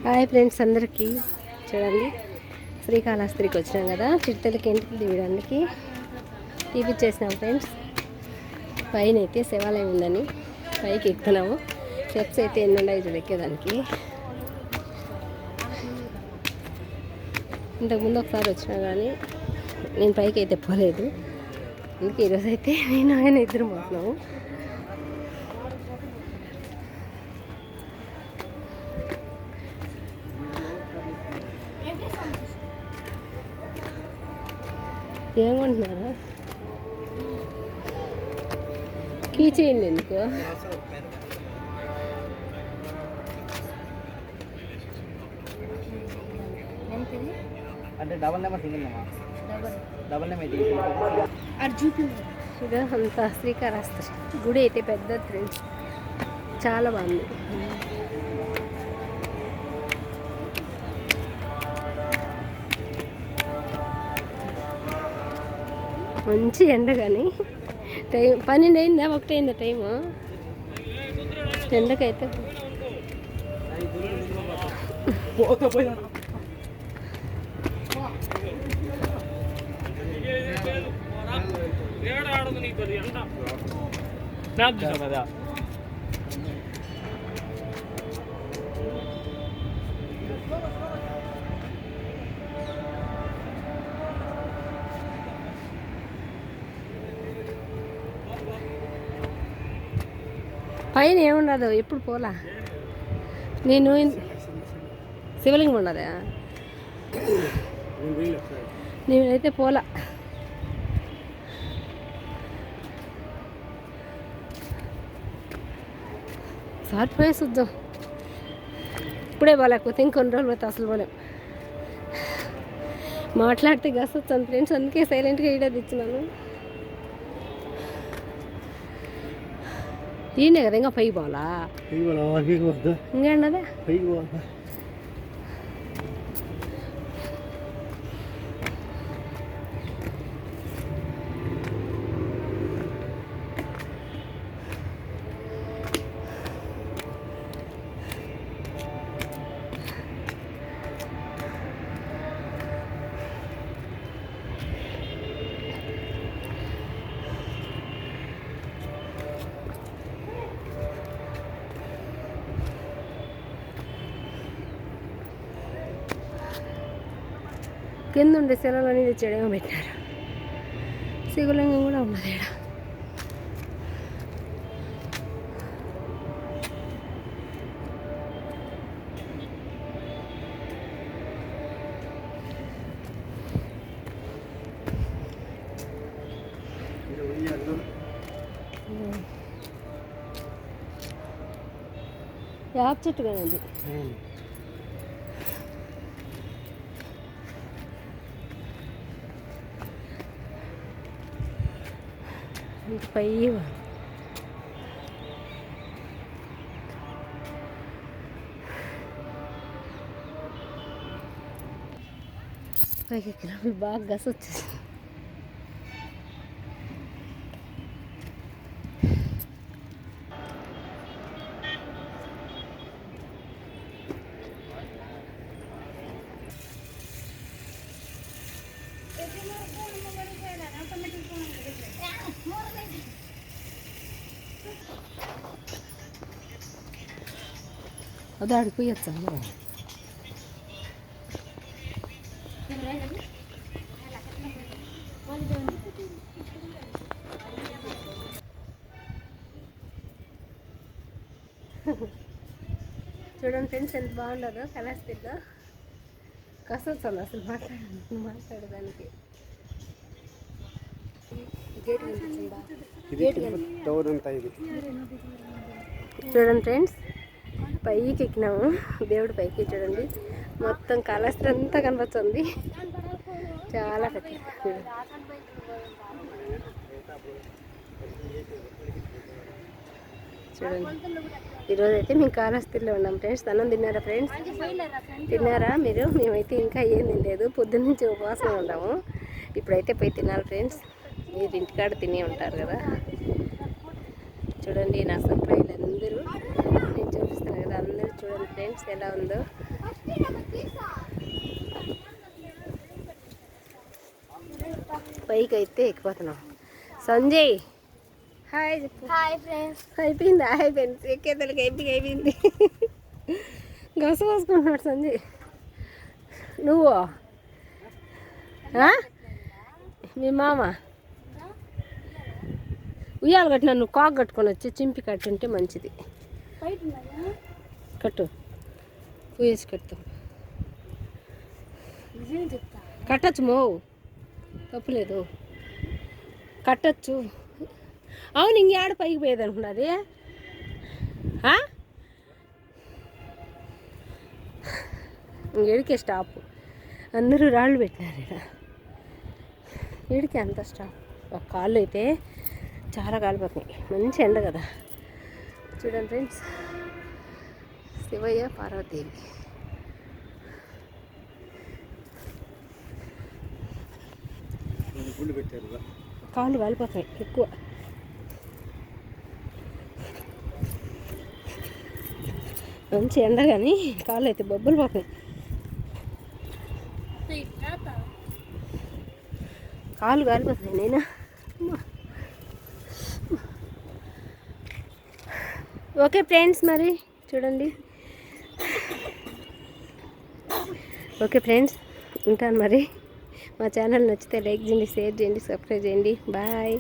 Hi friends అందరికీ చూడండి శ్రీకాళహస్తికి వచ్చినాం కదా చిట్టలకి ఎంటికలు తీయడానికి తీపిచ్చేసినాం ఫ్రెండ్స్. పైన అయితే శివాలయం ఉందని పైకి ఎక్కుతున్నాము. స్టెప్స్ అయితే ఎన్ని ఉన్నాయి ఇది ఎక్కేదానికి. ఇంతకుముందు ఒకసారి వచ్చినా కానీ నేను పైకి అయితే పోలేదు. అందుకే ఈరోజు అయితే నేను ఆయన ఇద్దరు పోతున్నాము. ఏమంటున్నారా కీ చేయండి ఎందుకు అంటే double number single number double number ఇది అంతా శ్రీకాళహస్తి గుడి అయితే పెద్ద ఫ్రెండ్స్, చాలా బాగుంది. మంచి ఎండ కానీ టైం 12 అయిందా 1 అయిందా టైము. ఎండకైతే పైన ఏముండదు, ఎప్పుడు పోలా. నేను శివలింగం ఉన్నదా, నేనైతే పోలా. సార్ పోయి చూద్దాం. ఇప్పుడే పోలేకపోతే ఇంకొన్ని రోజులు పోతే అసలు పోలేం. మాట్లాడితే గస్ వచ్చాను ఫ్రెండ్స్, అందుకే సైలెంట్గా వీడియో తెచ్చినాను. ఈయనే కదా ఇంకా పైకి పోవాలా, ఇంకేండదా పైకి పోవాలా. కింద ఉండే శిలలోని తెచ్చాడేమో పెట్టారు. శివలింగం కూడా ఉన్నది ఇక్కడ. యాప చెట్టు కదండి. పై పైకి ఎక్కినప్పుడు బాగా గస వచ్చేసింది. అది ఆడిపోయచ్చా చూడండి ఫ్రెండ్స్, ఎంత బాగుండదు కళాస్తిలో. కసొచ్చాను అసలు మాట్లాడడానికి. చూడండి ఫ్రెండ్స్, పైకి ఎక్కినాము. దేవుడి పైకి చూడండి, మొత్తం కళాస్త్రి అంతా కనపడుతుంది. చాలా పెద్ద. చూడండి, ఈరోజు అయితే మేము కాళహస్తిలో ఉన్నాం ఫ్రెండ్స్. అన్నం తిన్నారా ఫ్రెండ్స్? తిన్నారా మీరు? మేమైతే ఇంకా ఏం తినలేదు, పొద్దున్న నుంచి ఉపవాసం ఉన్నాము. ఇప్పుడైతే పోయి తినాలి ఫ్రెండ్స్. మీరు ఇంటికాడ తినే ఉంటారు కదా. చూడండి నా సర్ప్రైజ్ అందరూ నేను చూపిస్తాను కదా. అందరూ చూడండి ఫ్రెండ్స్ ఎలా ఉందో. పైకి అయితే ఎక్కిపోతున్నాం. సంజయ్ హాయ్ చెప్పు. Hi friends. అయిపోయింది అయిపోయింది ఎక్కేతలకి అయిపోయింది. గస పోసుకుంటున్నాడు సంజయ్. నువ్వు మీ మామ ఉయ్యాలు కట్టినా, నువ్వు కాకు కట్టుకొని వచ్చి చింపి కట్టుంటే మంచిది. కట్టు పూయేసి కట్టు. కట్టచ్చు మోవు, తప్పులేదు, కట్టచ్చు. అవును ఇంక ఆడ పైకి పోయేది అనుకున్నది. ఇంకెడికే స్టాప్, అందరూ రాళ్ళు పెట్టినారు ఇక్కడ. వీడికి అంత స్టాప్. ఒక కాళ్ళు అయితే చాలా కాలిపోతున్నాయి, మంచి ఎండ కదా. చూడండి ఫ్రెండ్స్, శివయ్య పార్వతీదేవి. కాళ్ళు కాలిపోతాయి ఎక్కువ. మంచి ఎండ కానీ కాళ్ళు అయితే బొబ్బలు పోతాయి. కాళ్ళు కాలిపోతాయి. నేనా ఓకే ఫ్రెండ్స్, మరి చూడండి. ఓకే ఫ్రెండ్స్, ఉంటాను మరి. మా ఛానల్ నచ్చితే లైక్ చేయండి, షేర్ చేయండి, సబ్స్క్రైబ్ చేయండి. బాయ్.